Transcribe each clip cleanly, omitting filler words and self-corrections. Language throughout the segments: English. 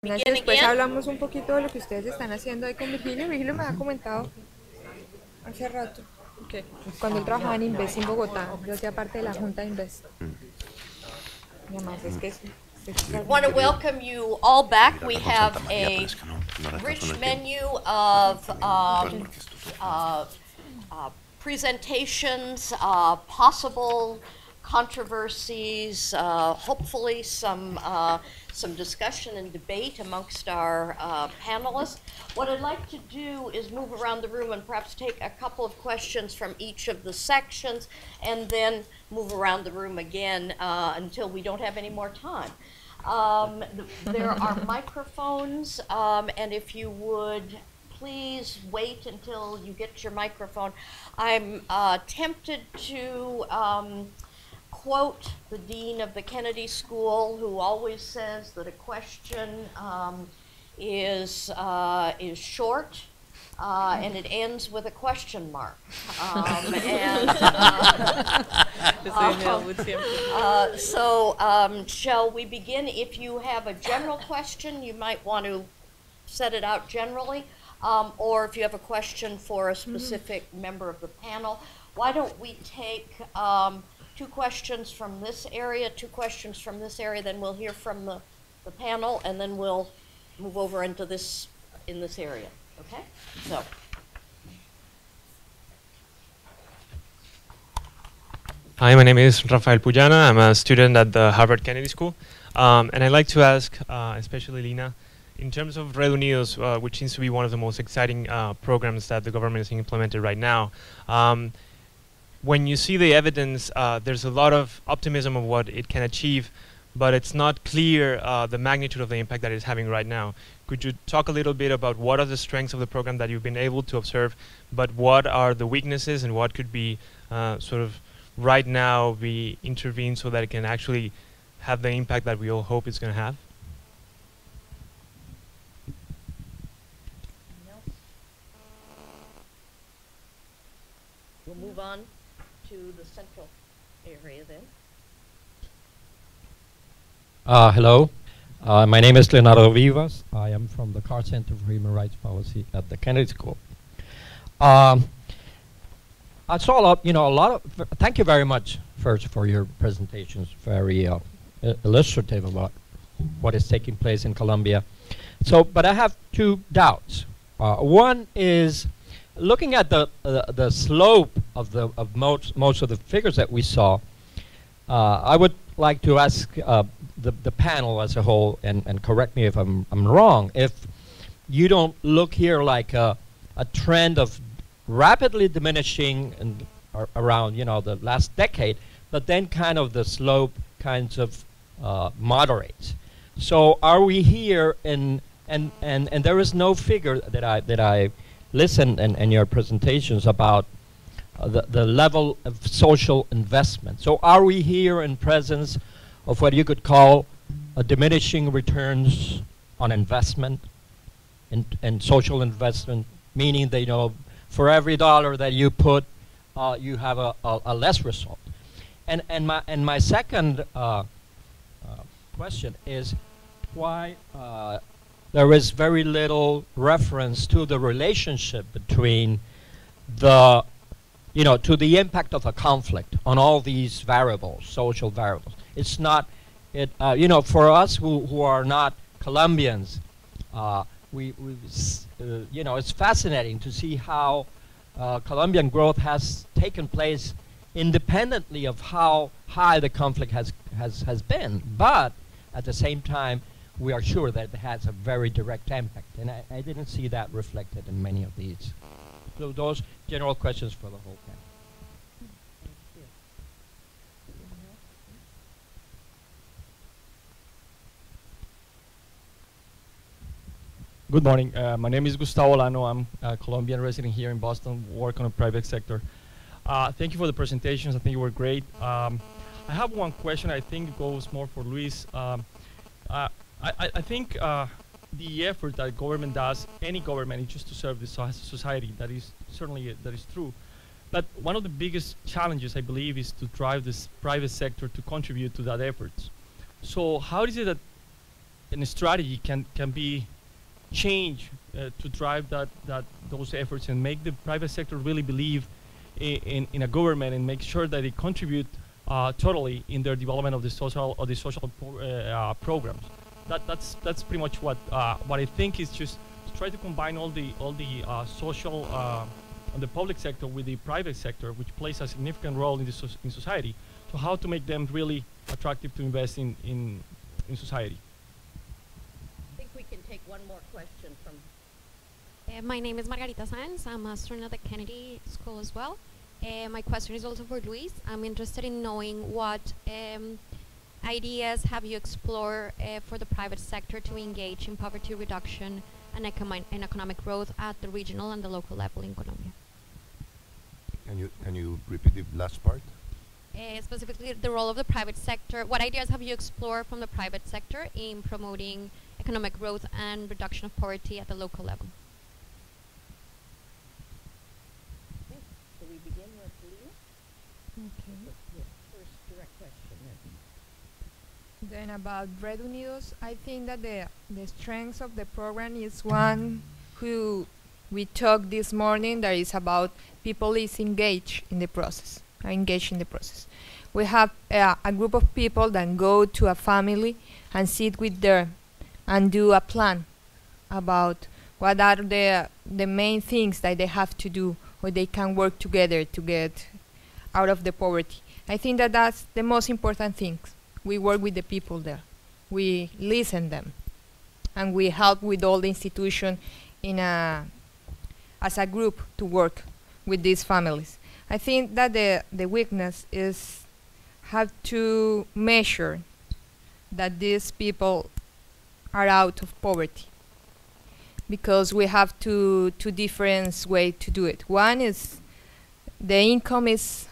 Después hablamos un poquito de lo que ustedes están haciendo ahí con Virgilio. Virgilio me ha comentado hace rato que cuando él trabajaba en Invest en Bogotá, yo hacía parte de la Junta de Invest. Y además es que want to welcome you all back. We have a rich menu of presentations, possible controversies, hopefully some discussion and debate amongst our panelists. What I'd like to do is move around the room and perhaps take a couple of questions from each of the sections and then move around the room again until we don't have any more time. There are microphones, and if you would please wait until you get your microphone. I'm tempted to quote the dean of the Kennedy School, who always says that a question is short and it ends with a question mark. Shall we begin? If you have a general question, you might want to set it out generally, or if you have a question for a specific member of the panel. Why don't we take 2 questions from this area, 2 questions from this area, then we'll hear from the panel, and then we'll move over into this area. Okay? So. Hi, my name is Rafael Puyana. I'm a student at the Harvard Kennedy School. And I'd like to ask, especially Lina, in terms of Red Unidos, which seems to be one of the most exciting programs that the government is implemented right now, when you see the evidence, there's a lot of optimism of what it can achieve, but it's not clear the magnitude of the impact that it's having right now. Could you talk a little bit about what are the strengths of the program that you've been able to observe, but what are the weaknesses and what could be sort of right now be intervened so that it can actually have the impact that we all hope it's going to have? We'll move on to the central area then. Hello, my name is Leonardo Vivas. I am from the Carr Center for Human Rights Policy at the Kennedy School. I saw a lot of, thank you very much first for your presentations, very illustrative about what is taking place in Colombia. So, but I have 2 doubts. One is, looking at the slope of most of the figures that we saw, I would like to ask the panel as a whole, and correct me if I'm wrong, if you don't look here like a trend of rapidly diminishing and around the last decade, but then kind of the slope kinds of moderates. So are we here and there is no figure that I listened in your presentations about the level of social investment. So are we here in presence of what you could call a diminishing returns on investment and social investment, meaning that for every dollar that you put, you have a less result. And my second question is why there is very little reference to the relationship between to the impact of a conflict on all these variables, social variables. It's not, for us who are not Colombians, it's fascinating to see how Colombian growth has taken place independently of how high the conflict has been. But at the same time, we are sure that it has a very direct impact. And I didn't see that reflected in many of these. So those general questions for the whole panel. Good morning. My name is Gustavo Lano. I'm a Colombian resident here in Boston, work on the private sector. Thank you for the presentations. I think you were great. I have one question. I think it goes more for Luis. I think the effort that government does, any government, is just to serve the society. That is certainly that is true. But one of the biggest challenges, I believe, is to drive this private sector to contribute to that effort. So how is it that and strategy can be changed to drive those efforts and make the private sector really believe in a government and make sure that they contribute totally in their development of the social programs. That's pretty much what I think is just to try to combine all the social and the public sector with the private sector, which plays a significant role in society. So how to make them really attractive to invest in society. I think we can take one more question from. My name is Margarita Sanz. I'm a student at the Kennedy School as well. My question is also for Luis. I'm interested in knowing what ideas have you explored for the private sector to engage in poverty reduction and economic growth at the regional and the local level in Colombia? Can you repeat the last part? Specifically, the role of the private sector. What ideas have you explored from the private sector in promoting economic growth and reduction of poverty at the local level? Okay. Shall we begin with Lina? Okay. The first direct question. Then about Red Unidos, I think that the strength of the program is one who we talked this morning that is about people is engaged in the process, are engaged in the process. We have a group of people that go to a family and sit with them and do a plan about what are the main things that they have to do or they can work together to get out of the poverty. I think that that's the most important thing. We work with the people there. We listen them. And we help with all the institution as a group to work with these families. I think that the weakness is have to measure that these people are out of poverty, because we have two different ways to do it. One is the income is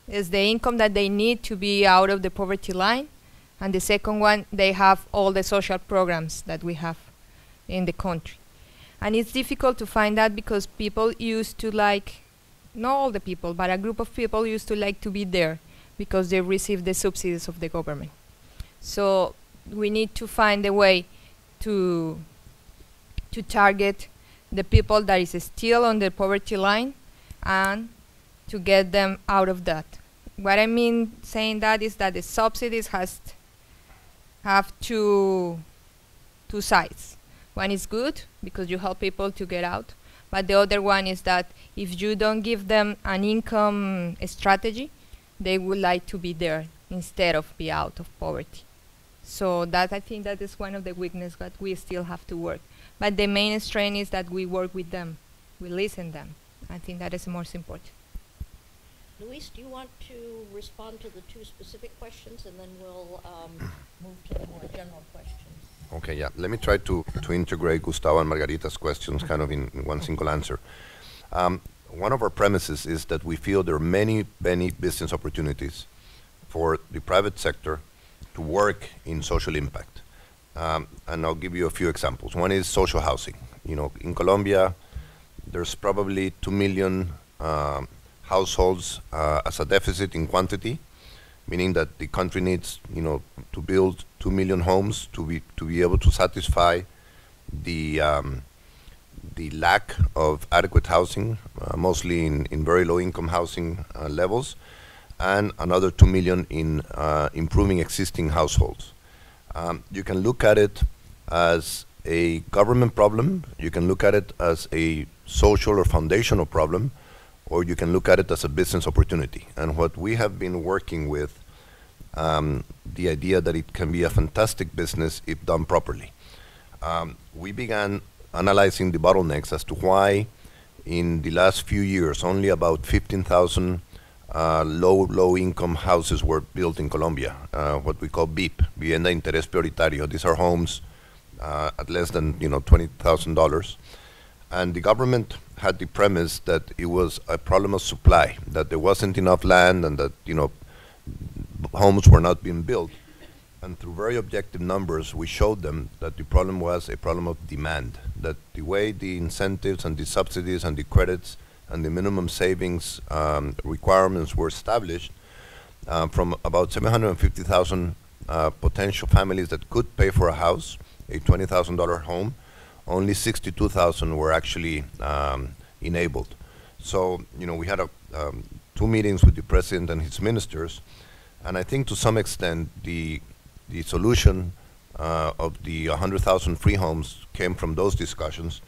the income that they need to be out of the poverty line, and the second one, they have all the social programs that we have in the country. And it's difficult to find that because people used to like, not all the people, but a group of people used to like to be there because they receive the subsidies of the government. So we need to find a way to target the people that is still on the poverty line and to get them out of that. What I mean saying that is that the subsidies have two sides. One is good because you help people to get out, but the other one is that if you don't give them an income strategy, they would like to be there instead of be out of poverty. So that I think that is one of the weaknesses that we still have to work. But the main strength is that we work with them, we listen them. I think that is the most important. Luis, do you want to respond to the two specific questions, and then we'll move to the more general questions? Okay, yeah. Let me try to integrate Gustavo and Margarita's questions kind of in one single answer. One of our premises is that we feel there are many business opportunities for the private sector to work in social impact. And I'll give you a few examples. One is social housing. You know, in Colombia, there's probably 2 million households as a deficit in quantity, meaning that the country needs, you know, to build 2 million homes to be able to satisfy the lack of adequate housing, mostly in very low income housing levels, and another 2 million in improving existing households. You can look at it as a government problem, you can look at it as a social or foundational problem, or you can look at it as a business opportunity. And what we have been working with, the idea that it can be a fantastic business if done properly. We began analyzing the bottlenecks as to why in the last few years only about 15,000 low income houses were built in Colombia, what we call BIP, Vivienda de Interés Prioritario. These are homes at less than $20,000. And the government had the premise that it was a problem of supply, that there wasn't enough land and that homes were not being built. And through very objective numbers, we showed them that the problem was a problem of demand, that the way the incentives and the subsidies and the credits and the minimum savings requirements were established, from about 750,000 potential families that could pay for a house, a $20,000 home, only 62,000 were actually enabled. So, we had 2 meetings with the president and his ministers, and I think to some extent the solution of the 100,000 free homes came from those discussions.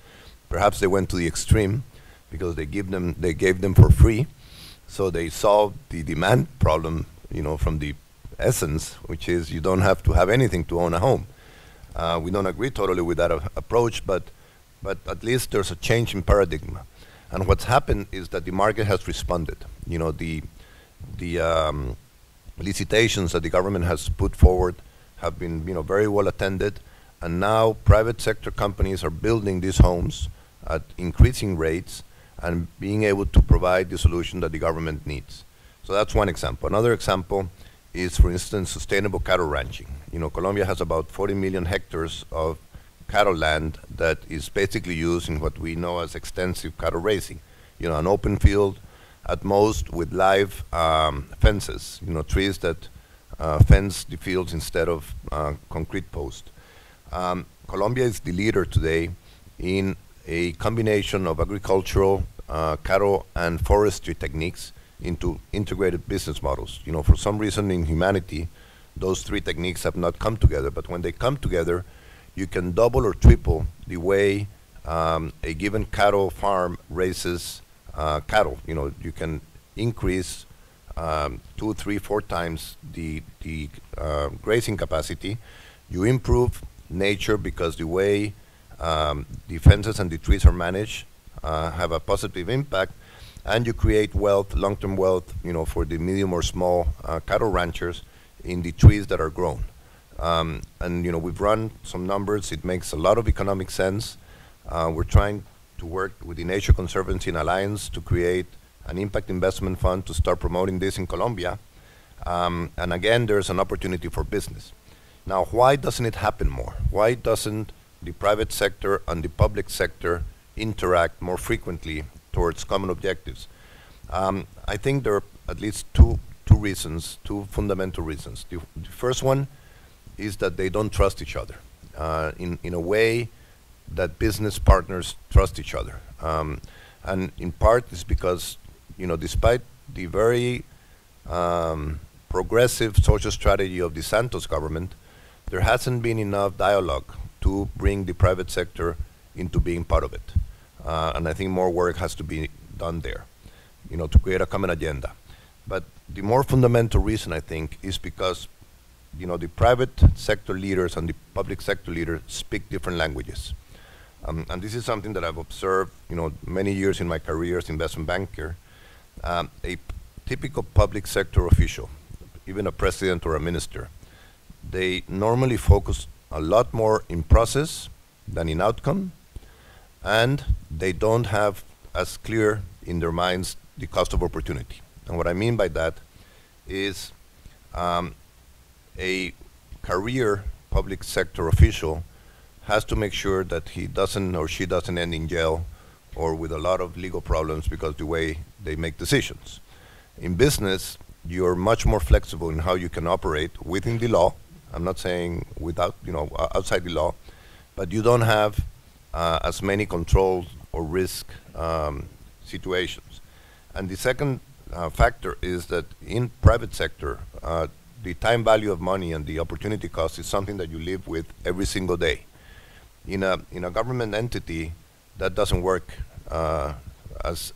Perhaps they went to the extreme because they gave them for free, so they solved the demand problem, from the essence, which is you don't have to have anything to own a home. We don't agree totally with that approach, but at least there's a change in paradigm. And what's happened is that the market has responded. The licitations that the government has put forward have been, very well attended, and now private sector companies are building these homes at increasing rates and being able to provide the solution that the government needs. So that's one example. Another example is, for instance, sustainable cattle ranching. Colombia has about 40 million hectares of cattle land that is basically used in what we know as extensive cattle raising. An open field at most with live fences, trees that fence the fields instead of concrete posts. Colombia is the leader today in a combination of agricultural, cattle, and forestry techniques into integrated business models. For some reason in humanity, those 3 techniques have not come together, but when they come together, you can double or triple the way a given cattle farm raises cattle. You can increase 2, 3, 4 times the grazing capacity. You improve nature because the way the fences and the trees are managed have a positive impact, and you create wealth, long-term wealth, for the medium or small cattle ranchers in the trees that are grown. And we've run some numbers. It makes a lot of economic sense. We're trying to work with the Nature Conservancy and Alliance to create an impact investment fund to start promoting this in Colombia. And again, there's an opportunity for business. Now, why doesn't it happen more? Why doesn't the private sector and the public sector interact more frequently towards common objectives? I think there are at least two reasons, 2 fundamental reasons. The first one is that they don't trust each other in a way that business partners trust each other. And in part it's because, despite the very progressive social strategy of the Santos government, there hasn't been enough dialogue to bring the private sector into being part of it. And I think more work has to be done there, to create a common agenda. But the more fundamental reason, I think, is because the private sector leaders and the public sector leaders speak different languages. And this is something that I've observed, many years in my career as investment banker. A typical public sector official, even a president or a minister, they normally focus a lot more in process than in outcome, and they don't have as clear in their minds the cost of opportunity. And what I mean by that is a career public sector official has to make sure that he doesn't or she doesn't end in jail or with a lot of legal problems because the way they make decisions. In business, you're much more flexible in how you can operate within the law. I'm not saying without, outside the law, but you don't have as many controls or risk situations. And the second factor is that in private sector, the time value of money and the opportunity cost is something that you live with every single day. In a government entity, that doesn't work as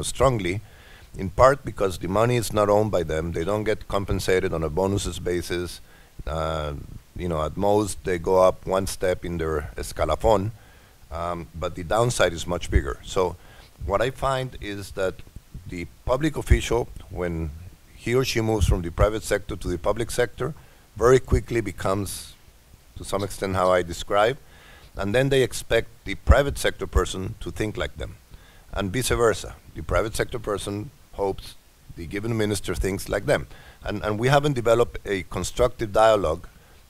strongly, in part because the money is not owned by them. They don't get compensated on a bonuses basis. At most they go up 1 step in their escalafon, but the downside is much bigger. So what I find is that the public official, when he or she moves from the private sector to the public sector, very quickly becomes, to some extent, how I describe, and then they expect the private sector person to think like them, and vice versa. The private sector person hopes the given minister thinks like them. And we haven't developed a constructive dialogue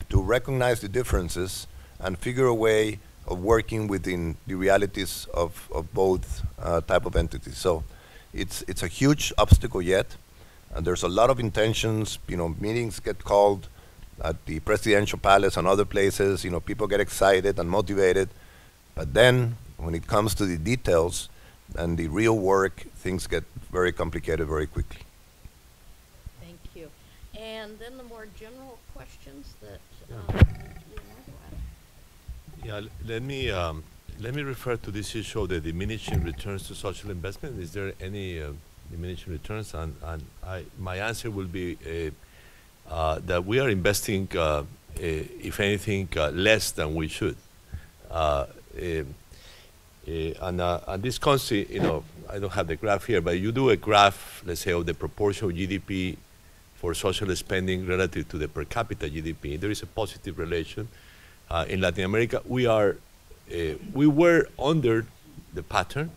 to recognize the differences and figure a way of working within the realities of both type of entities. So it's a huge obstacle yet, and there's a lot of intentions. Meetings get called at the presidential palace and other places, you know, people get excited and motivated, but then when it comes to the details and the real work, things get very complicated very quickly. Thank you. And then the more general questions that Yeah, let me refer to this issue of the diminishing returns to social investment. Is there any diminishing returns? And my answer will be that we are investing, if anything, less than we should. And this concept, you know, I don't have the graph here, but you do a graph, let's say, of the proportion of GDP for social spending relative to the per capita GDP. There is a positive relation. In Latin America, we were under the pattern,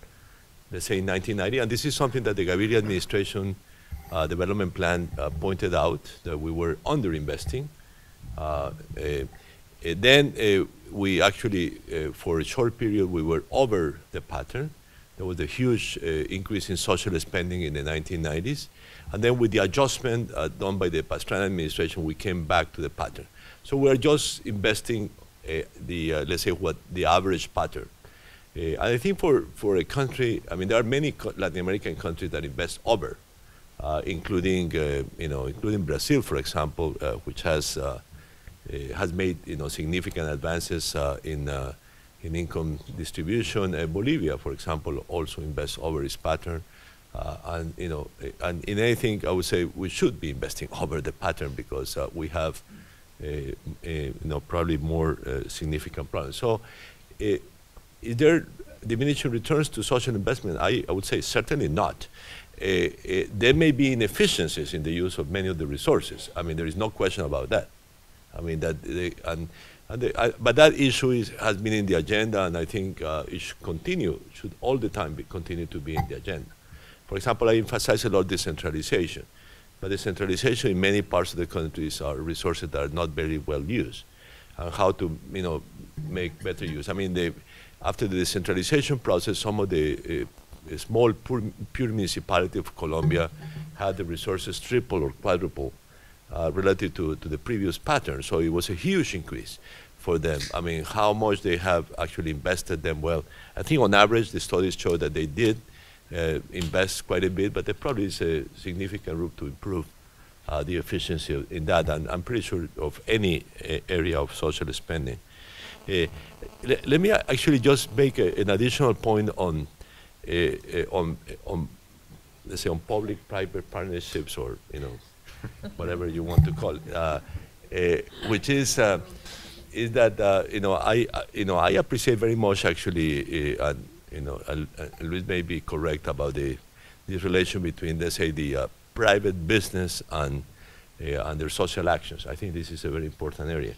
let's say in 1990, and this is something that the Gaviria administration development plan pointed out, that we were underinvesting. Then we actually, for a short period, we were over the pattern. There was a huge increase in social spending in the 1990s. And then with the adjustment done by the Pastrana administration, we came back to the pattern. So we're just investing let's say, what the average pattern. And I think for a country, I mean, there are many Latin American countries that invest over, including, including Brazil, for example, which has made, significant advances in income distribution. Bolivia, for example, also invests over its pattern. And in anything, I would say we should be investing over the pattern because we have, probably more significant problems. So, is there diminishing returns to social investment? I would say certainly not. There may be inefficiencies in the use of many of the resources. I mean, there is no question about that. I mean, but that issue has been in the agenda, and I think it should all the time continue to be in the agenda. For example, I emphasize a lot decentralization. But decentralization in many parts of the countries are resources that are not very well used. And how to, make better use. I mean, after the decentralization process, some of the small, pure municipalities of Colombia had the resources triple or quadruple relative to the previous pattern. So it was a huge increase for them. I mean, how much they have actually invested them well. I think on average, the studies show that they did invest quite a bit, but there probably is a significant room to improve the efficiency in that, and I'm pretty sure of any area of social spending. Let me actually just make an additional point on let's say, on public-private partnerships, or whatever you want to call it, which is that I appreciate very much actually. Luis may be correct about this relation between, let's say, the private business and their social actions. I think this is a very important area.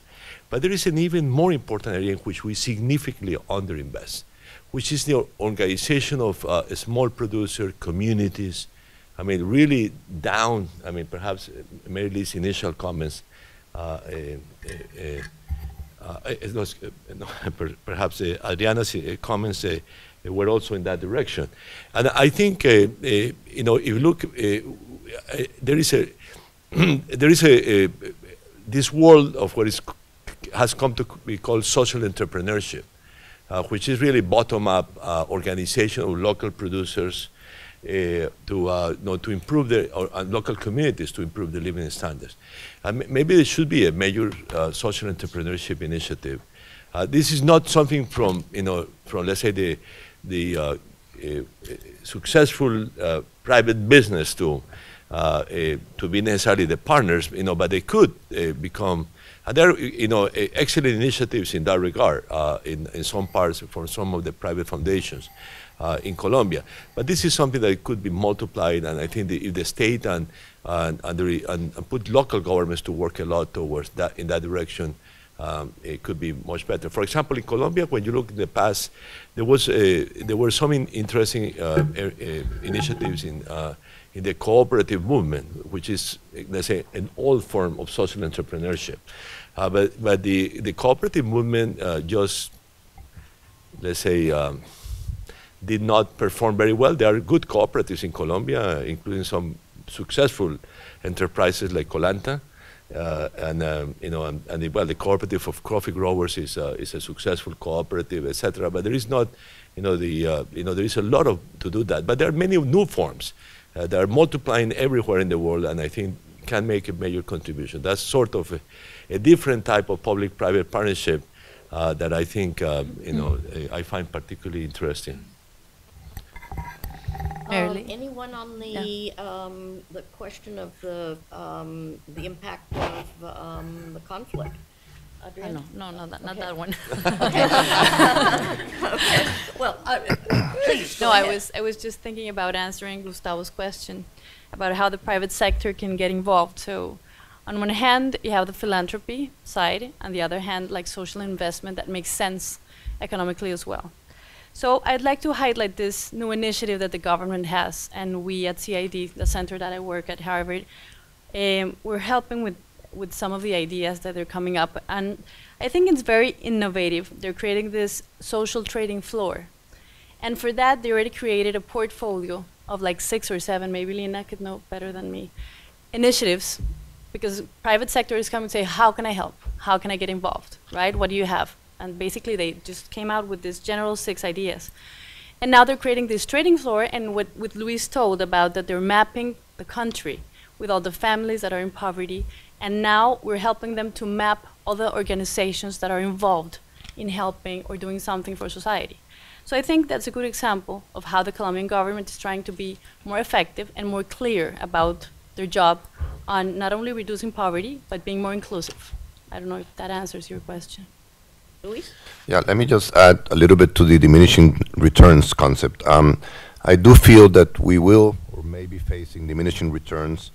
But there is an even more important area in which we significantly underinvest, which is the organization of small producer communities. I mean, really down. I mean, perhaps Merilee's initial comments, perhaps Adriana's comments were also in that direction. And I think, if you look, there is this world of what has come to be called social entrepreneurship, which is really bottom-up organization of local producers to improve local communities to improve their living standards. And maybe there should be a major social entrepreneurship initiative. This is not something from let's say the successful private business to be necessarily the partners, but they could become. And there are excellent initiatives in that regard in some parts for some of the private foundations in Colombia. But this is something that could be multiplied, and I think if the state and put local governments to work a lot towards that in that direction, it could be much better. For example, in Colombia, when you look in the past, there were some interesting initiatives in the cooperative movement, which is, let's say, an old form of social entrepreneurship. But the cooperative movement just, let's say, did not perform very well. There are good cooperatives in Colombia, including some successful enterprises like Colanta. Well, the cooperative of coffee growers is a successful cooperative, etc. But there is not, there is a lot to do that. But there are many new forms that are multiplying everywhere in the world, and I think can make a major contribution. That's sort of a different type of public-private partnership that I think, I find particularly interesting. Anyone on the question of the impact of the conflict? Adriana? No, not that one. Okay. Well, please. No, I was just thinking about answering Gustavo's question about how the private sector can get involved. So, on one hand, you have the philanthropy side, and the other hand, like social investment that makes sense economically as well. So I'd like to highlight this new initiative that the government has, and we at CID, the center that I work at Harvard, we're helping with some of the ideas that are coming up, and I think it's very innovative. They're creating this social trading floor, and for that they already created a portfolio of like 6 or 7, maybe Lina could know better than me, initiatives, because private sector is coming to say, how can I help? How can I get involved, right? What do you have? And basically they just came out with this general 6 ideas. And now they're creating this trading floor, and what Luis told about that they're mapping the country with all the families that are in poverty, and now we're helping them to map all the organizations that are involved in helping or doing something for society. So I think that's a good example of how the Colombian government is trying to be more effective and more clear about their job on not only reducing poverty, but being more inclusive. I don't know if that answers your question. Luis? Yeah, let me just add a little bit to the diminishing returns concept. I do feel that we will or may be facing diminishing returns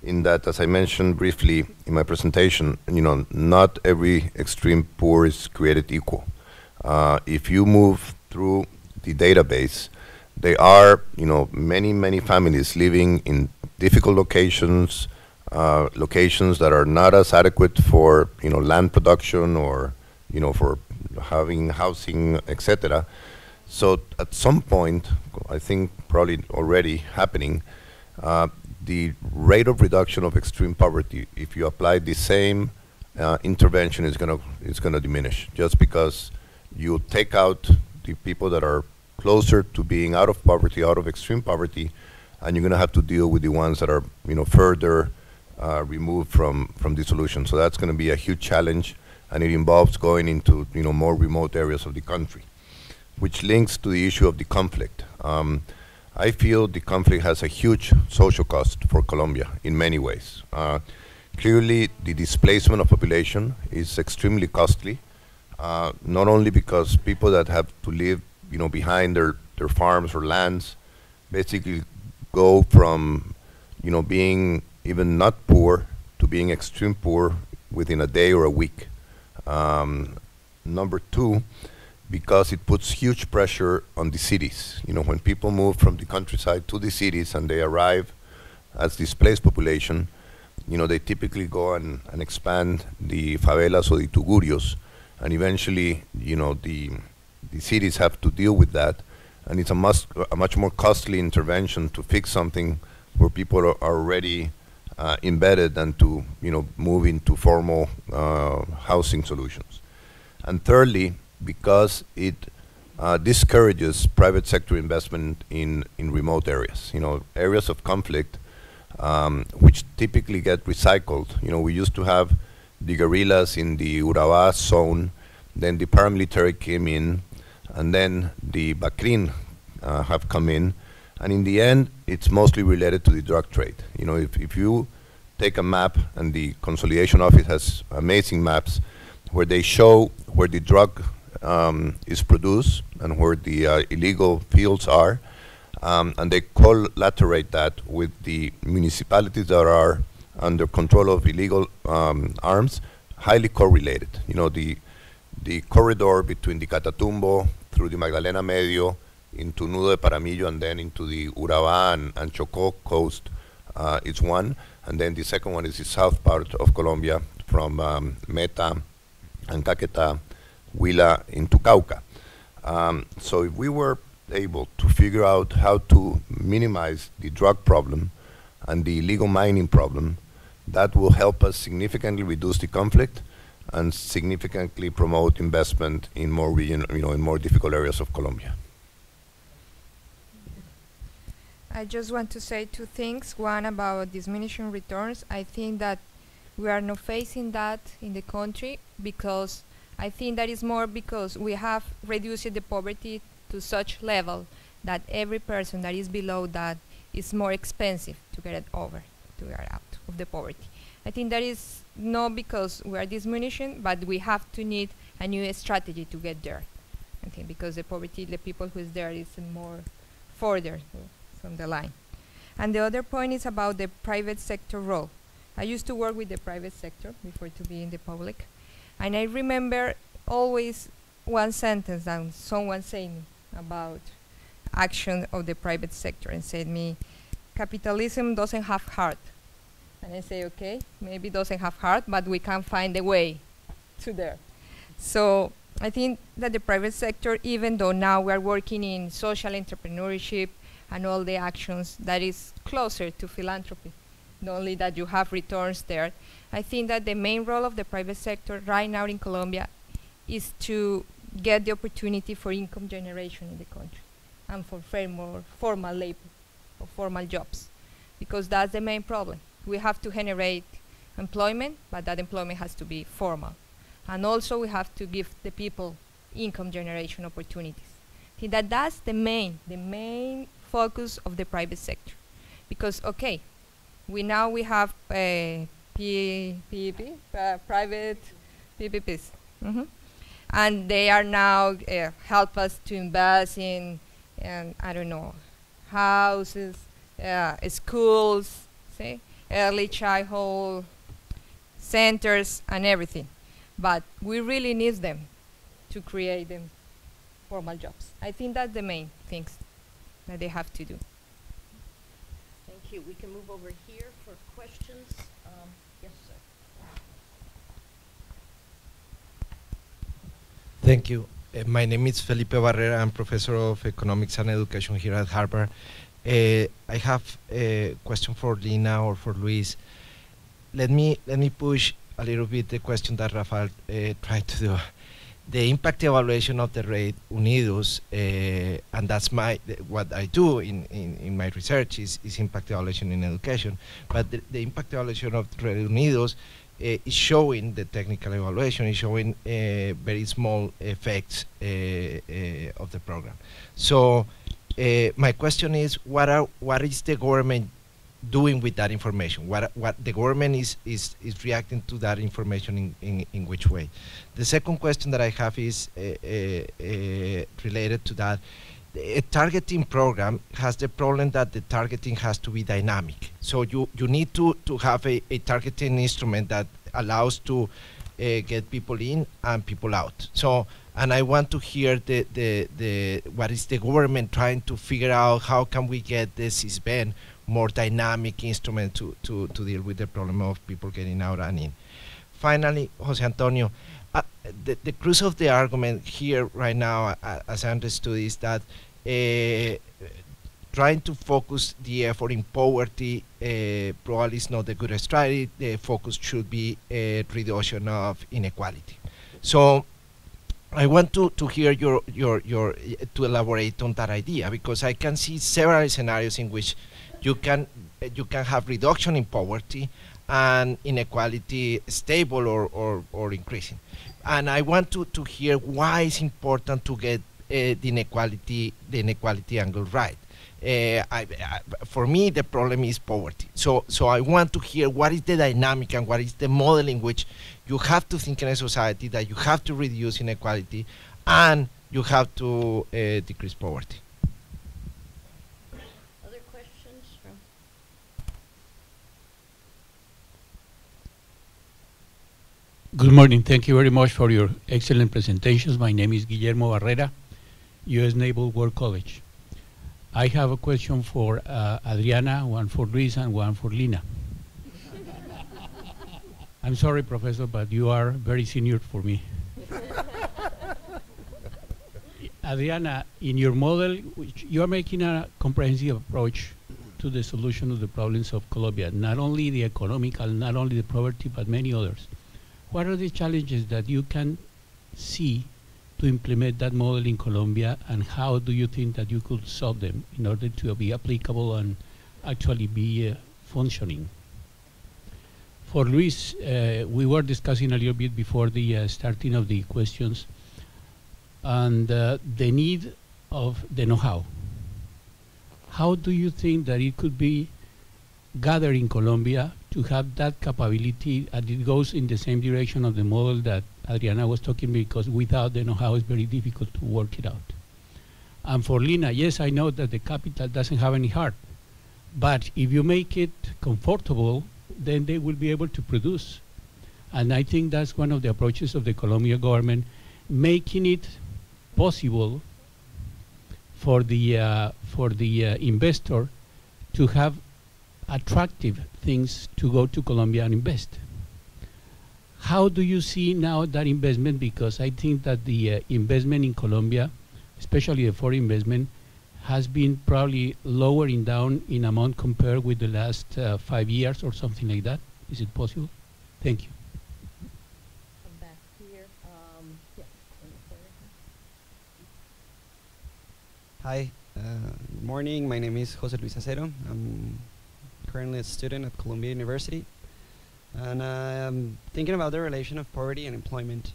in that, as I mentioned briefly in my presentation, not every extreme poor is created equal. If you move through the database, there are, many families living in difficult locations, locations that are not as adequate for, land production or for having housing, etc. So at some point, I think probably already happening, the rate of reduction of extreme poverty, if you apply the same intervention, is gonna diminish, just because you take out the people that are closer to being out of poverty, out of extreme poverty, and you're gonna have to deal with the ones that are further removed from the solution. So that's gonna be a huge challenge, and it involves going into more remote areas of the country, which links to the issue of the conflict. I feel the conflict has a huge social cost for Colombia in many ways. Clearly, the displacement of population is extremely costly, not only because people that have to live behind their farms or lands basically go from being even not poor to being extreme poor within a day or a week. Number 2, because it puts huge pressure on the cities. When people move from the countryside to the cities and they arrive as displaced population, they typically go and expand the favelas or the tugurios, and eventually, the cities have to deal with that, and it's a much more costly intervention to fix something where people are already embedded than to move into formal housing solutions. And thirdly, because it discourages private sector investment in remote areas, areas of conflict, which typically get recycled. We used to have the guerrillas in the Urabá zone, then the paramilitary came in, and then the Bakrin have come in, and in the end, it's mostly related to the drug trade. If you take a map, and the Consolidation Office has amazing maps where they show where the drug is produced and where the illegal fields are, and they collaterate that with the municipalities that are under control of illegal arms, highly correlated. The corridor between the Catatumbo through the Magdalena Medio into Nudo de Paramillo and then into the Urabá and Chocó coast is one, and then the second one is the south part of Colombia from Meta and Caquetá, Huila into Cauca. So if we were able to figure out how to minimize the drug problem and the illegal mining problem, That will help us significantly reduce the conflict and significantly promote investment in more region, in more difficult areas of Colombia. I just want to say two things. One about diminishing returns. I think that we are not facing that in the country because I think that is more because we have reduced the poverty to such level that every person that is below that is more expensive to get it over, to get out of the poverty. I think that is not because we are diminishing, but we have to need a new strategy to get there. I think because the poverty, the people who is there is more further from the line. And the other point is about the private sector role. I used to work with the private sector before to be in the public. And I remember always one sentence that someone said me about action of the private sector and said me, capitalism doesn't have heart. And I say, okay, maybe it doesn't have heart, but we can find a way to there. So I think that the private sector, even though now we are working in social entrepreneurship and all the actions that is closer to philanthropy, not only that you have returns there, I think that the main role of the private sector right now in Colombia is to get the opportunity for income generation in the country and for more formal labor or formal jobs, because that's the main problem. We have to generate employment, but that employment has to be formal. And also we have to give the people income generation opportunities. I think that that's the main focus of the private sector. Because, okay, we have private PPPs. And they are now help us to invest in, I don't know, houses, schools, see? Early childhood centers and everything. But we really need them to create them formal jobs. I think that's the main things that they have to do. Thank you. We can move over here for questions. Yes, sir. Thank you. My name is Felipe Barrera. I'm professor of economics and education here at Harvard. I have a question for Lina or for Luis. Let me push a little bit the question that Rafael tried to do. The impact evaluation of the rate Unidos, and that's what I do in my research is impact evaluation in education. But the impact evaluation of the rate Unidos is showing, the technical evaluation is showing very small effects of the program. So my question is, what is the government doing with that information? What the government is reacting to that information in which way? The second question that I have is related to that. A targeting program has the problem that the targeting has to be dynamic. So you need to have a targeting instrument that allows to get people in and people out. So, and I want to hear what is the government trying to figure out, how can we get the CISBEN more dynamic instrument to deal with the problem of people getting out and in. Finally, Jose Antonio, the crux of the argument here right now, as I understood, is that trying to focus the effort in poverty probably is not a good strategy. The focus should be a reduction of inequality. So I want to hear to elaborate on that idea, because I can see several scenarios in which you can have reduction in poverty and inequality stable or increasing. And I want to hear why it's important to get the inequality angle right. For me, the problem is poverty. So I want to hear what is the dynamic and what is the model in which you have to think in a society that you have to reduce inequality and you have to decrease poverty. Other questions from? Good morning. Thank you very much for your excellent presentations. My name is Guillermo Barrera, U.S. Naval War College. I have a question for Adriana, one for Luis, and one for Lina. I'm sorry, Professor, but you are very senior for me. Adriana, in your model, you are making a comprehensive approach to the solution of the problems of Colombia, not only the economical, not only the poverty, but many others. What are the challenges that you can see to implement that model in Colombia, and how do you think that you could solve them in order to be applicable and actually be functioning? For Luis, we were discussing a little bit before the starting of the questions, and the need of the know-how. How do you think that it could be gathered in Colombia to have that capability, and it goes in the same direction of the model that Adriana was talking, because without the know-how it's very difficult to work it out. And for Lina, yes, I know that the capital doesn't have any heart, but if you make it comfortable, then they will be able to produce. And I think that's one of the approaches of the Colombian government, making it possible for the investor to have attractive things to go to Colombia and invest. How do you see now that investment? Because I think that the investment in Colombia, especially the foreign investment, has been probably lowering down in amount compared with the last 5 years or something like that. Is it possible? Thank you. Come back here. Yeah. Hi, good morning. My name is Jose Luis Acero. I'm currently a student at Columbia University. And I'm thinking about the relation of poverty and employment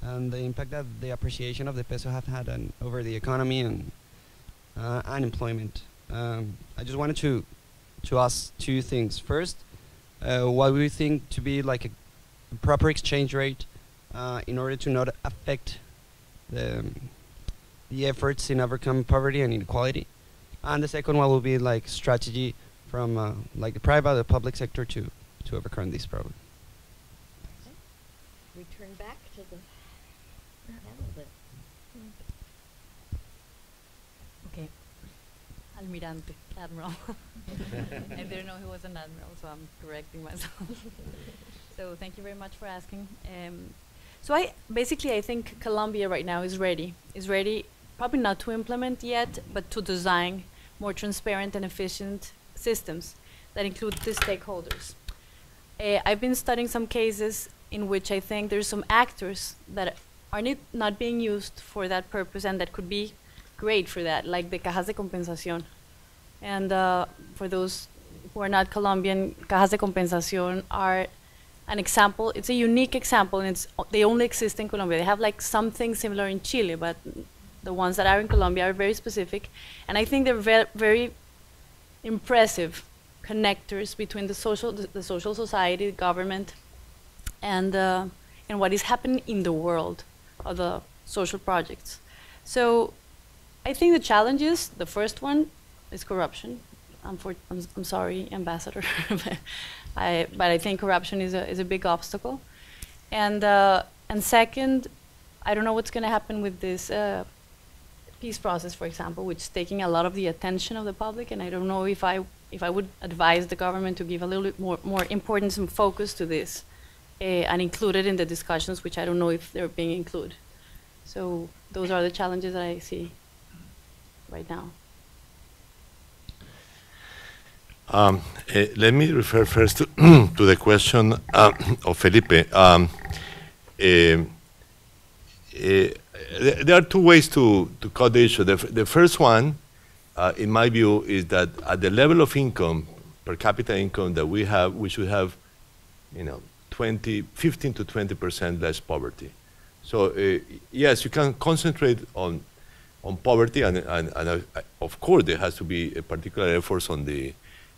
and the impact that the appreciation of the peso have had over the economy and unemployment. I just wanted to ask two things. First, what we think to be like a proper exchange rate in order to not affect the efforts in overcome poverty and inequality. And the second one will be like strategy from like the private, the public sector to overcome this problem. Return back to the panel then. Okay. Almirante, Admiral. I didn't know he was an admiral, so I'm correcting myself. So thank you very much for asking. So I think Colombia right now is ready. Probably not to implement yet, but to design more transparent and efficient systems that include the stakeholders. I've been studying some cases in which I think there's some actors that are not being used for that purpose and that could be great for that, like the cajas de compensación. And for those who are not Colombian, cajas de compensación are an example. It's a unique example, and they only exist in Colombia. They have like something similar in Chile, but the ones that are in Colombia are very specific. And I think they're very impressive connectors between the social society, the government, and what is happening in the world of the social projects. So I think the challenge is, the first one is corruption. I'm sorry, Ambassador, but I think corruption is a big obstacle. And second, I don't know what's going to happen with this peace process, for example, which is taking a lot of the attention of the public, and I don't know if I would advise the government to give a little bit more importance and focus to this and include it in the discussions, which I don't know if they're being included. So those are the challenges that I see right now. Let me refer first to, to the question of Felipe. There are two ways to cut the issue. The first one, in my view, is that at the level of income, per capita income that we have, we should have, 15 to 20% less poverty. So yes, you can concentrate on poverty, and of course there has to be a particular efforts on the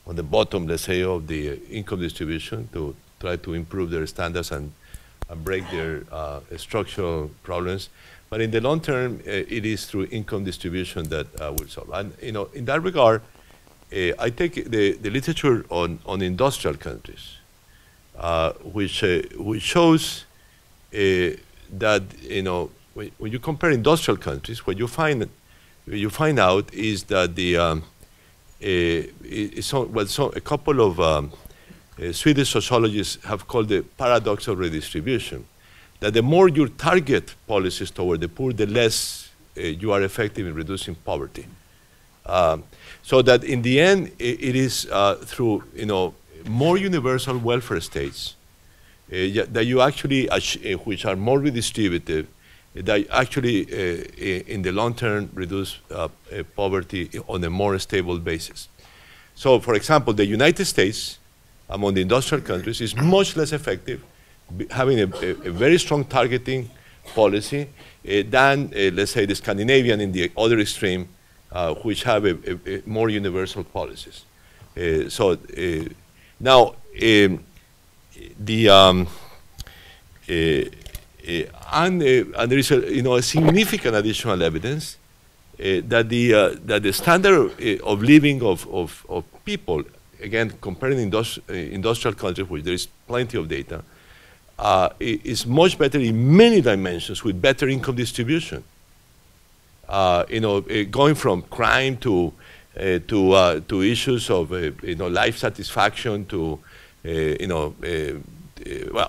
bottom, let's say, of the income distribution to try to improve their standards and break their structural problems. But in the long term, it is through income distribution that will solve. And in that regard, I take the literature on industrial countries, which shows that when you compare industrial countries, what you find out is that a couple of Swedish sociologists have called the paradox of redistribution, that the more you target policies toward the poor, the less you are effective in reducing poverty. So that in the end, it is through more universal welfare states that you actually, which are more redistributive, that actually in the long term reduce poverty on a more stable basis. So for example, the United States, among the industrial countries, is much less effective, having a very strong targeting policy than, let's say, the Scandinavian in the other extreme, which have a more universal policies. Now, and there is a significant additional evidence that the standard of living of people, again, comparing industrial countries, which there is plenty of data, is much better in many dimensions with better income distribution. Going from crime to issues of life satisfaction to well,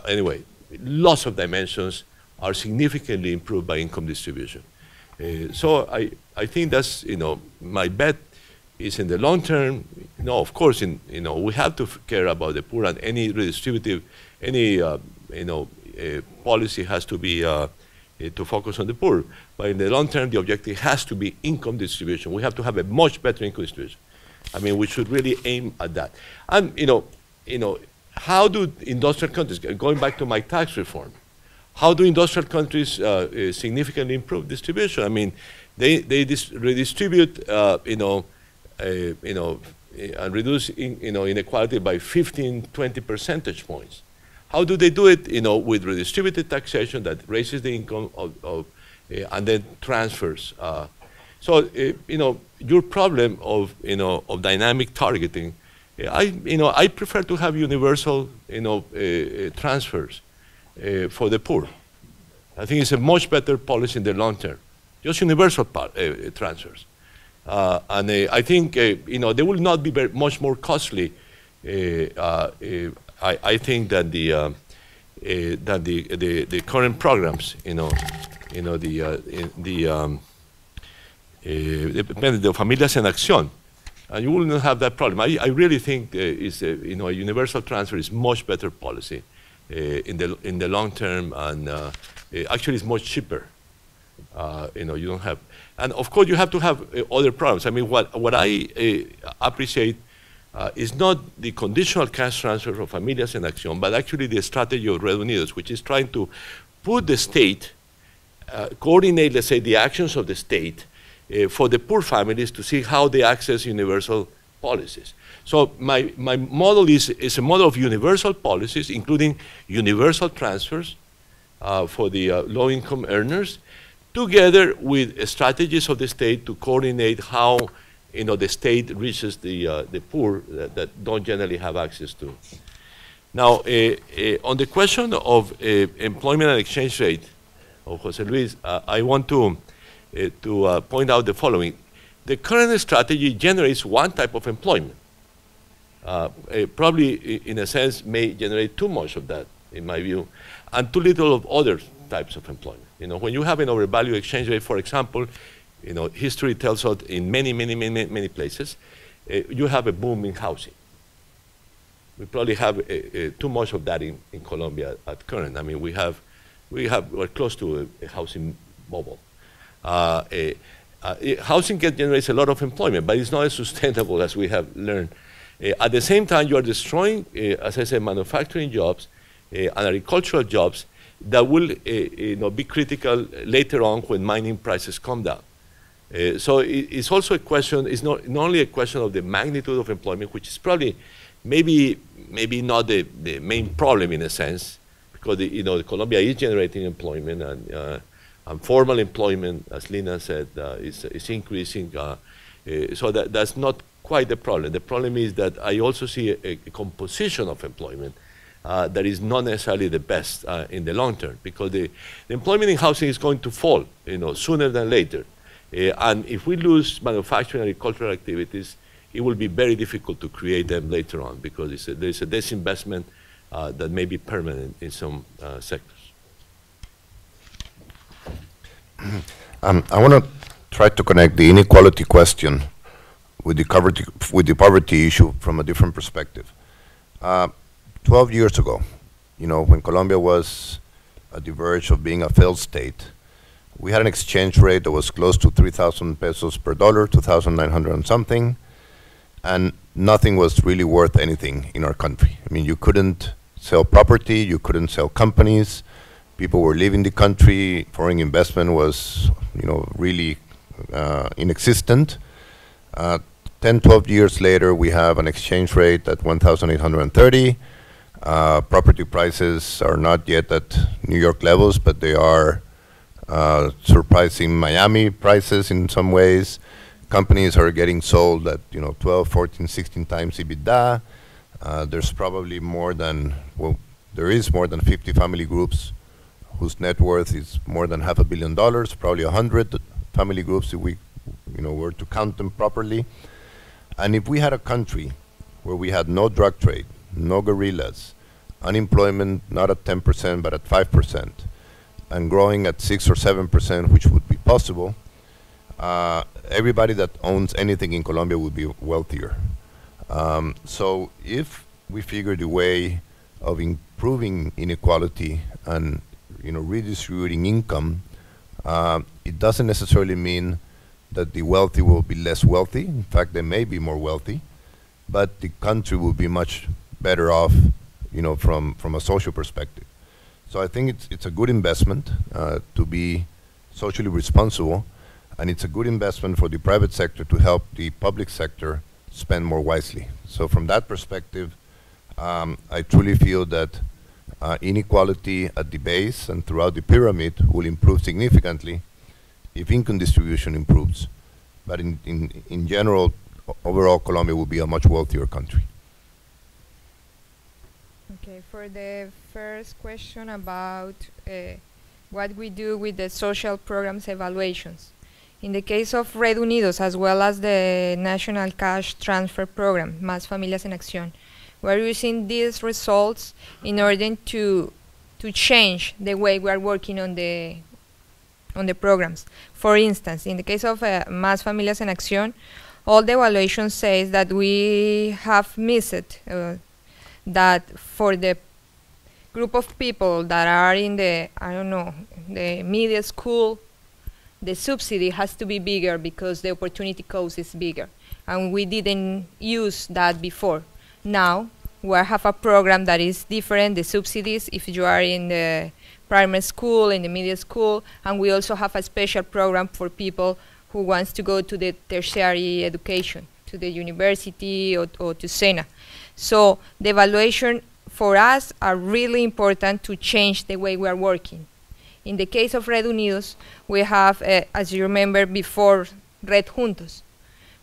anyway, lots of dimensions are significantly improved by income distribution. So I think that's my bet is in the long term. Of course, we have to care about the poor, and any redistributive, any policy has to be to focus on the poor. But in the long term, the objective has to be income distribution. We have to have a much better income distribution. I mean, we should really aim at that. And how do industrial countries, going back to my tax reform, how do industrial countries significantly improve distribution? I mean, they redistribute, and reduce inequality by 15, 20 percentage points. How do they do it? With redistributed taxation that raises the income and then transfers. So your problem of dynamic targeting, I prefer to have universal transfers for the poor. I think it's a much better policy in the long term. Just universal transfers. And I think they will not be much more costly. I think that the current programs, the Familias en Acción, and you will not have that problem. I really think a universal transfer is much better policy in the long term, and actually it's much cheaper. You don't have, and of course you have to have other programs. I mean, what I appreciate is not the conditional cash transfer of Familias en Acción, but actually the strategy of Red Unidos, which is trying to put the state, coordinate, let's say, the actions of the state for the poor families to see how they access universal policies. So my model is a model of universal policies, including universal transfers for the low-income earners, together with strategies of the state to coordinate how the state reaches the poor that don't generally have access to. Now, on the question of employment and exchange rate of Jose Luis, I want to point out the following. The current strategy generates one type of employment. Probably, in a sense, may generate too much of that, in my view, and too little of other types of employment. When you have an overvalued exchange rate, for example, history tells us in many places, you have a boom in housing. We probably have too much of that in Colombia at current. I mean, we're close to a housing bubble. Housing generates a lot of employment, but it's not as sustainable as we have learned. At the same time, you are destroying, as I said, manufacturing jobs and agricultural jobs that will be critical later on when mining prices come down. So it's also a question, it's not only a question of the magnitude of employment, which is probably maybe not the main problem in a sense, because Colombia is generating employment, and formal employment, as Lina said, is increasing. So that's not quite the problem. The problem is that I also see a composition of employment that is not necessarily the best in the long term, because the employment in housing is going to fall sooner than later. And if we lose manufacturing and agricultural activities, it will be very difficult to create them later on, because there's a disinvestment that may be permanent in some sectors. I want to try to connect the inequality question with the poverty issue from a different perspective. 12 years ago, you know, when Colombia was at the verge of being a failed state, we had an exchange rate that was close to 3,000 pesos per dollar, 2,900 and something, and nothing was really worth anything in our country. I mean, you couldn't sell property, you couldn't sell companies, people were leaving the country, foreign investment was, you know, really inexistent. 10, 12 years later, we have an exchange rate at 1,830. Property prices are not yet at New York levels, but they are surpassing Miami prices in some ways. Companies are getting sold at, you know, 12, 14, 16 times EBITDA. There's probably more than, well, there is more than 50 family groups whose net worth is more than $500 million, probably 100 family groups if we, you know, were to count them properly. And if we had a country where we had no drug trade, no guerrillas, unemployment not at 10% but at 5%, and growing at 6 or 7%, which would be possible, everybody that owns anything in Colombia would be wealthier. So if we figured a way of improving inequality and, you know, redistributing income, it doesn't necessarily mean that the wealthy will be less wealthy. In fact, they may be more wealthy, but the country will be much better off, you know, from a social perspective. So I think it's a good investment to be socially responsible, and it's a good investment for the private sector to help the public sector spend more wisely. So from that perspective, I truly feel that inequality at the base and throughout the pyramid will improve significantly if income distribution improves. But in general, overall, Colombia will be a much wealthier country. Okay, for the first question about what we do with the social programs evaluations. In the case of Red Unidos, as well as the National Cash Transfer Program, Más Familias en Acción, we're using these results in order to change the way we are working on the programs. For instance, in the case of Más Familias en Acción, all the evaluation says that we have missed that for the group of people that are in the, I don't know, the middle school, the subsidy has to be bigger because the opportunity cost is bigger. And we didn't use that before. Now, we have a program that is different, the subsidies, if you are in the primary school, in the middle school, and we also have a special program for people who wants to go to the tertiary education, to the university or to SENA. So the evaluation for us are really important to change the way we are working. In the case of Red Unidos, we have, as you remember before, Red Juntos.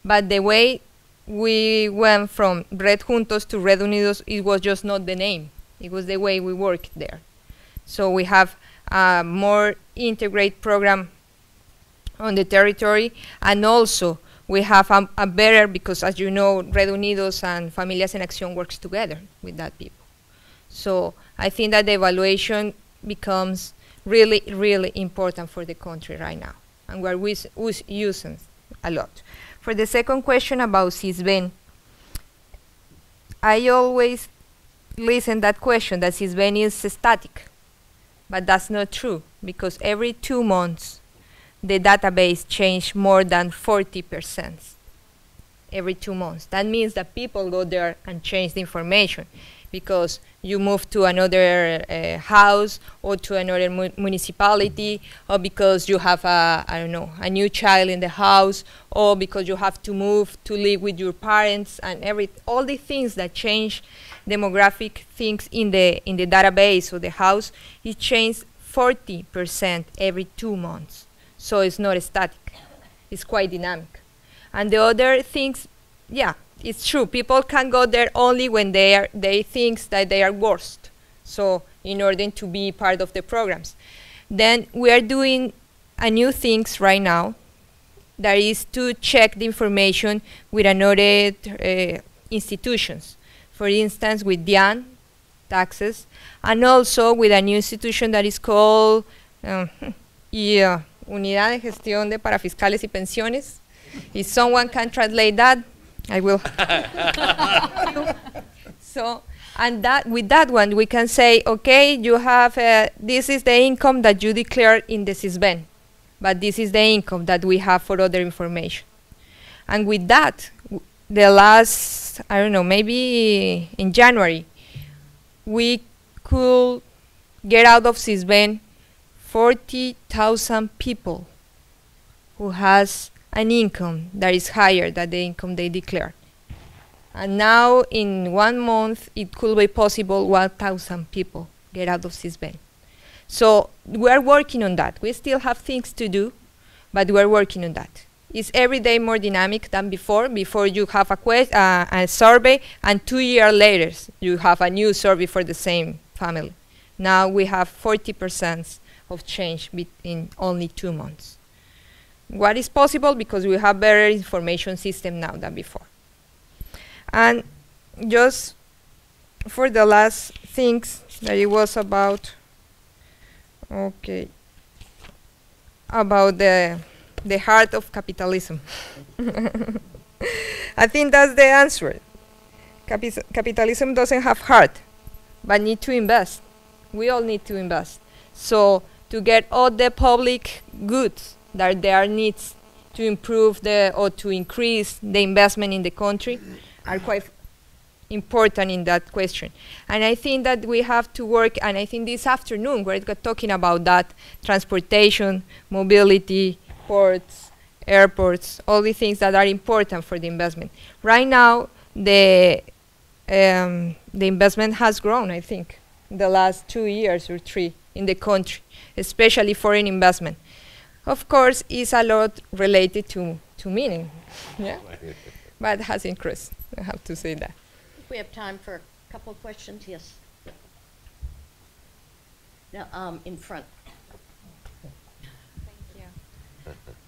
But the way we went from Red Juntos to Red Unidos, it was just not the name. It was the way we worked there. So we have a more integrated program on the territory, and also we have a better, because as you know, Red Unidos and Familias en Acción works together with that people. So I think that the evaluation becomes really, really important for the country right now, and we're using a lot. For the second question about CISBEN, I always listen that question that CISBEN is static, but that's not true, because every 2 months the database changed more than 40% every 2 months. That means that people go there and change the information, because you move to another house or to another municipality, or because you have I don't know, a new child in the house, or because you have to move to live with your parents, and all the things that change demographic things in the database or the house, it changes 40% every 2 months. So it's not static, it's quite dynamic. And the other things, yeah, it's true, people can go there only when they think that they are worst, so in order to be part of the programs. Then we are doing a new things right now, that is to check the information with another institutions. For instance, with DIAN, taxes, and also with a new institution that is called Unidad de Gestión de Parafiscales y Pensiones. If someone can translate that, I will. So, and that with that one, we can say, okay, you have, this is the income that you declared in the SISBEN, but this is the income that we have for other information. And with that, the last, I don't know, maybe in January, we could get out of SISBEN 40,000 people who has an income that is higher than the income they declared. And now in 1 month, it could be possible 1,000 people get out of SISBEN. So we're working on that. We still have things to do, but we're working on that. It's every day more dynamic than before. Before you have a survey, and 2 years later, you have a new survey for the same family. Now we have 40% of change in only 2 months. What is possible? Because we have better information system now than before. And just for the last things that it was about, okay, about the heart of capitalism. I think that's the answer. Capitalism doesn't have heart, but need to invest. We all need to invest. So to get all the public goods that there needs to improve or to increase the investment in the country are quite important in that question. And I think that we have to work, and I think this afternoon we're talking about that, transportation, mobility, ports, airports, all the things that are important for the investment. Right now, the investment has grown, I think, in the last 2 years or 3 in the country, especially foreign investment. Of course, it's a lot related to mining, yeah? But it has increased, I have to say that. We have time for a couple of questions, yes. Now, in front.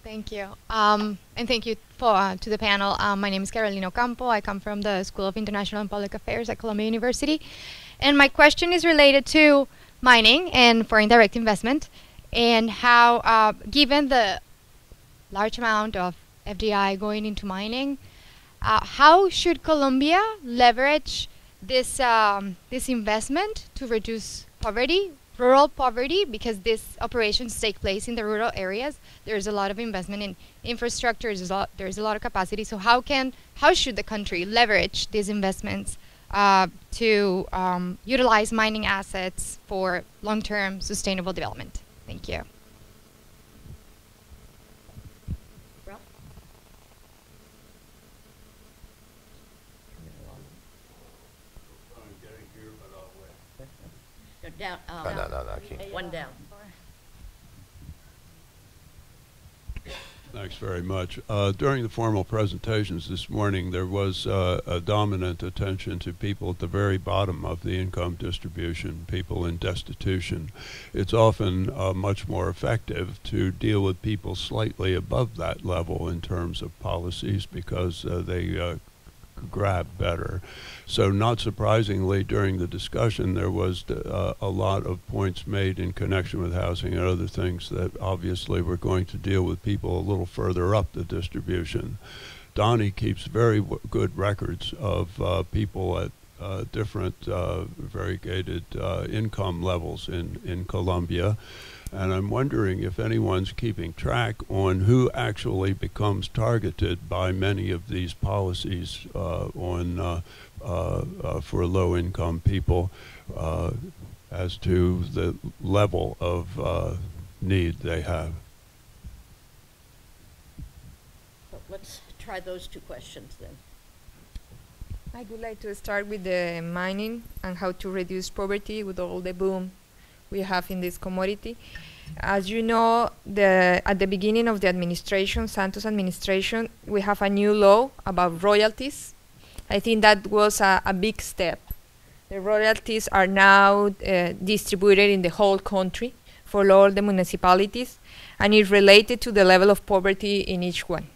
Thank you. And thank you to the panel. My name is Carolina Ocampo. I come from the School of International and Public Affairs at Columbia University. And my question is related to mining and foreign direct investment, and how, given the large amount of FDI going into mining, how should Colombia leverage this, this investment to reduce poverty, rural poverty, because these operations take place in the rural areas? There's a lot of investment in infrastructure, there's a lot of capacity. So how should the country leverage these investments to utilize mining assets for long-term sustainable development? Thank you. Down, one down. Thanks very much. During the formal presentations this morning, there was a dominant attention to people at the very bottom of the income distribution, people in destitution. It's often much more effective to deal with people slightly above that level in terms of policies, because they grab better. So not surprisingly, during the discussion, there was a lot of points made in connection with housing and other things that obviously we're going to deal with people a little further up the distribution. Donnie keeps very good records of people at different variegated income levels in Colombia. And I'm wondering if anyone's keeping track on who actually becomes targeted by many of these policies for low-income people as to the level of need they have. So let's try those 2 questions then. I would like to start with the mining and how to reduce poverty with all the boom we have in this commodity. As you know, at the beginning of the administration, Santos administration, we have a new law about royalties. I think that was a big step. The royalties are now distributed in the whole country for all the municipalities, and it's related to the level of poverty in each one.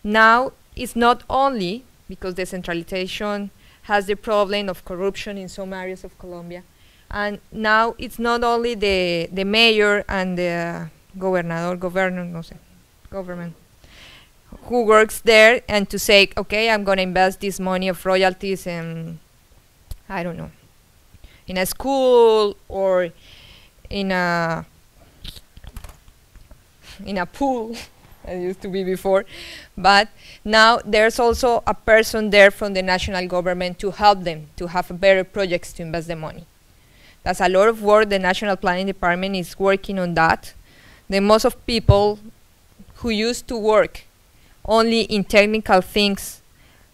Now, it's not only because decentralization has the problem of corruption in some areas of Colombia, and now it's not only the mayor and the government who works there and to say, okay, I'm going to invest this money of royalties in, I don't know, in a school or in a pool, as used to be before. But now there's also a person there from the national government to help them to have better projects to invest the money. That's a lot of work. The National Planning Department is working on that. The most of people who used to work only in technical things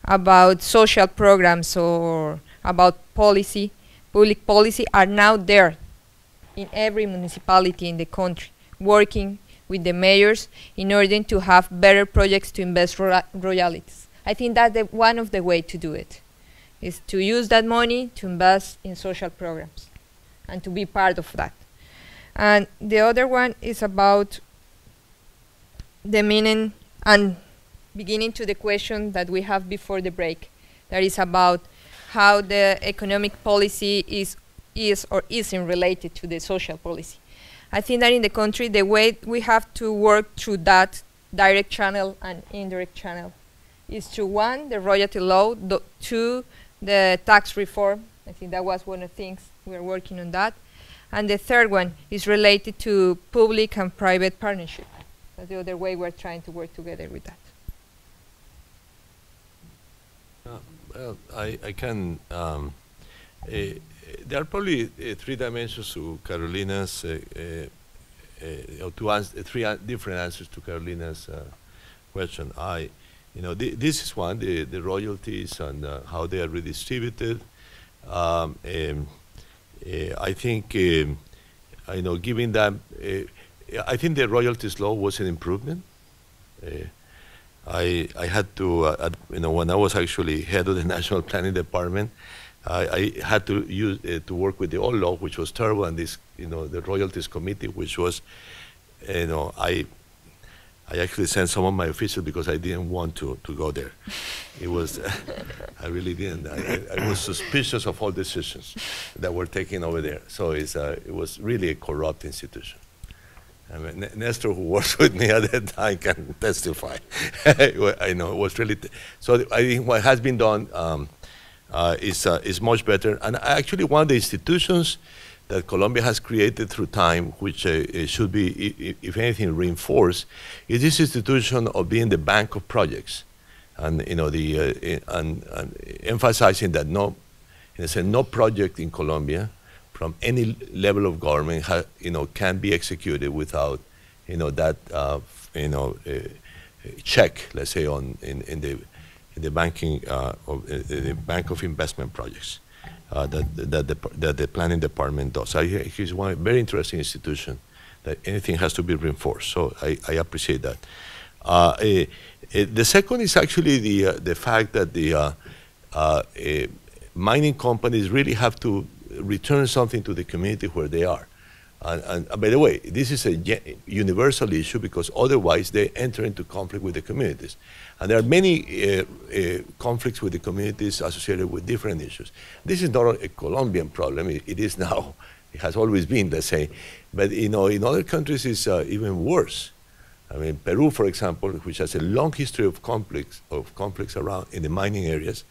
about social programs or about policy, public policy, are now there in every municipality in the country, working with the mayors in order to have better projects to invest royalties. I think that's one of the ways to do it, is to use that money to invest in social programs and to be part of that. And the other one is about the meaning and beginning to the question that we have before the break, that is about how the economic policy is or isn't related to the social policy. I think that in the country, the way we have to work through that direct channel and indirect channel is to, one, the royalty law, two, the tax reform. I think that was one of the things we're working on that. And the third one is related to public and private partnership. That's the other way we're trying to work together with that. Well, I can, there are probably three dimensions to Carolina's, three different answers to Carolina's question. This is one, the royalties and how they are redistributed. I think, given that, I think the royalties law was an improvement. I had to, when I was actually head of the National Planning Department, I had to use to work with the old law, which was terrible, and this, the Royalties Committee, which was, I actually sent some of my officials because I didn't want to go there. It was, I really didn't. I was suspicious of all decisions that were taken over there. So it was really a corrupt institution. I mean, Nestor, who works with me at that time, can testify. I know, it was really, so I think what has been done is much better. And actually one of the institutions that Colombia has created through time, which should be, if anything, reinforced, is this institution of being the bank of projects. And, and emphasizing that no project in Colombia from any level of government can be executed without, that, check, let's say, in the banking, the Bank of Investment Projects that the planning department does. It's one very interesting institution that anything has to be reinforced. So I appreciate that. The second is actually the fact that the mining companies really have to return something to the community where they are. And by the way, this is a universal issue because otherwise they enter into conflict with the communities. And there are many conflicts with the communities associated with different issues. This is not a Colombian problem. It is now. It has always been, let's say. But in other countries it's even worse. I mean, Peru, for example, which has a long history of conflicts around in the mining areas,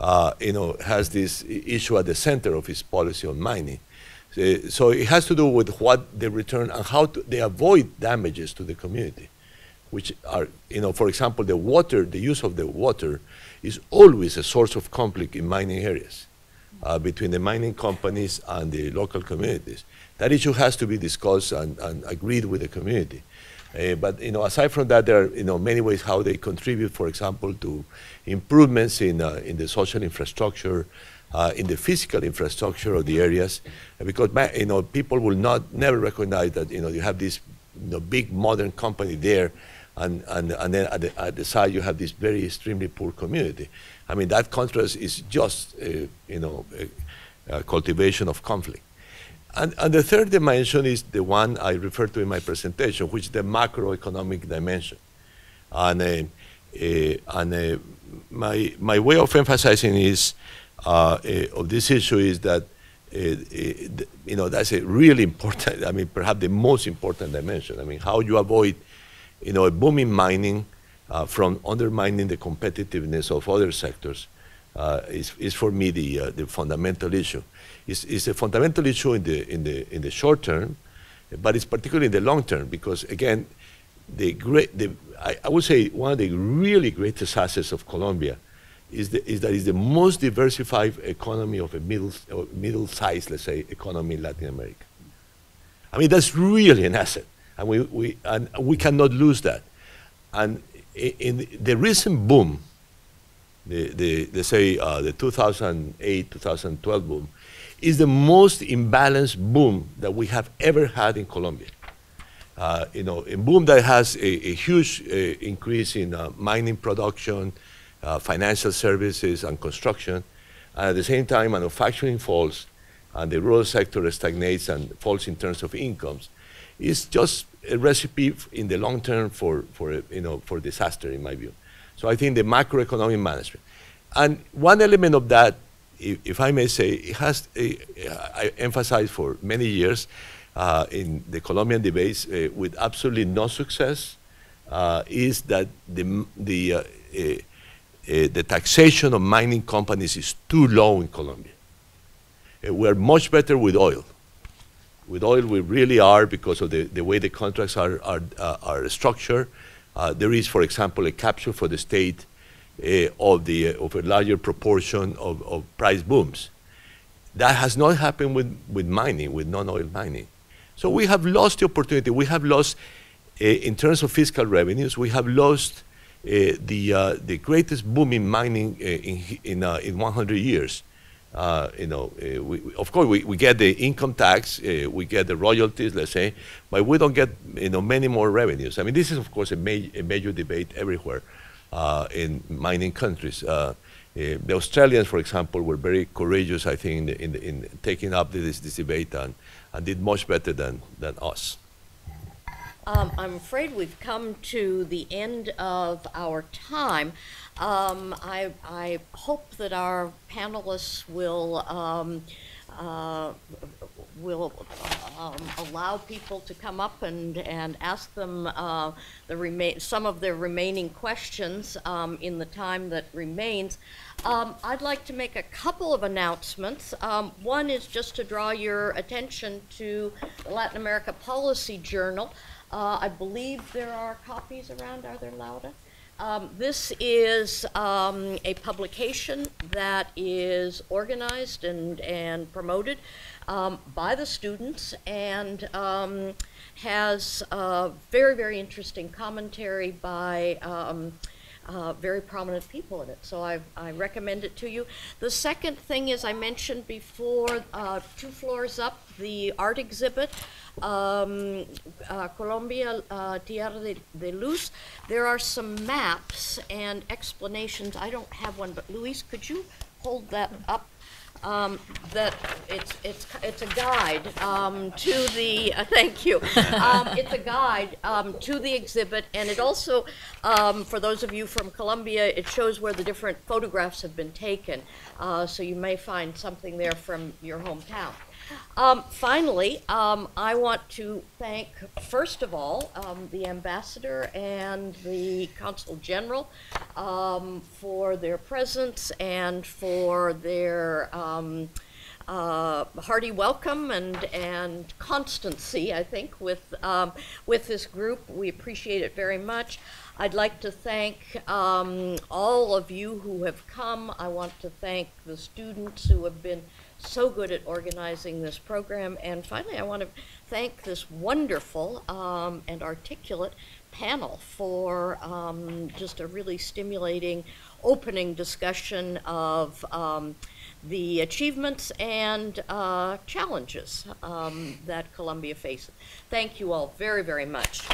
has this issue at the center of its policy on mining. So it has to do with what they return and how they avoid damages to the community, which are, for example, the use of the water is always a source of conflict in mining areas between the mining companies and the local communities. That issue has to be discussed and agreed with the community. But aside from that, there are many ways how they contribute, for example, to improvements in the social infrastructure, in the physical infrastructure of the areas, because people will never recognize that you have this big modern company there, and then at the side you have this very extremely poor community. I mean, that contrast is just a cultivation of conflict. And the third dimension is the one I referred to in my presentation, which is the macroeconomic dimension. And my way of emphasizing is of this issue is that that's a really important, I mean, perhaps the most important dimension. I mean, how you avoid a booming mining from undermining the competitiveness of other sectors is for me the fundamental issue. It's a fundamental issue in the short term, but it's particularly in the long term because again, I would say one of the really greatest assets of Colombia is that it's the most diversified economy of a middle-sized, let's say, economy in Latin America. I mean, that's really an asset, and we cannot lose that. And in the recent boom, let's say the 2008, 2012 boom, is the most imbalanced boom that we have ever had in Colombia. You know, a boom that has a huge increase in mining production, financial services, and construction. And at the same time, manufacturing falls, and the rural sector stagnates and falls in terms of incomes. It's just a recipe in the long term for disaster, in my view. So I think the macroeconomic management. And one element of that, if I may say, it has I emphasized for many years in the Colombian debates with absolutely no success, is that the taxation of mining companies is too low in Colombia. We're much better with oil. With oil, we really are because of the way the contracts are structured. There is, for example, a capture for the state of a larger proportion of price booms. That has not happened with mining, with non-oil mining. So we have lost the opportunity. We have lost, in terms of fiscal revenues, we have lost the greatest boom in mining in 100 years. Of course, we get the income tax, we get the royalties, let's say, but we don't get many more revenues. I mean, this is, of course, a major debate everywhere in mining countries. The Australians, for example, were very courageous, I think, in taking up this debate and did much better than us. I'm afraid we've come to the end of our time. I hope that our panelists will allow people to come up and ask them some of their remaining questions in the time that remains. I'd like to make a couple of announcements. One is just to draw your attention to the Latin America Policy Journal. I believe there are copies around. Are there, Laura? This is a publication that is organized and promoted by the students and has very, very interesting commentary by very prominent people in it. So I recommend it to you. The second thing is I mentioned before, 2 floors up, the art exhibit. Colombia, Tierra de Luz. There are some maps and explanations. I don't have one, but Luis, could you hold that up? That it's a guide to the thank you. It's a guide to the exhibit, and it also, for those of you from Colombia, it shows where the different photographs have been taken. So you may find something there from your hometown. Finally, I want to thank, first of all, the ambassador and the consul general for their presence and for their hearty welcome and constancy, I think, with this group. We appreciate it very much. I'd like to thank all of you who have come. I want to thank the students who have been so good at organizing this program. And finally, I want to thank this wonderful and articulate panel for just a really stimulating opening discussion of the achievements and challenges that Colombia faces. Thank you all very, very much.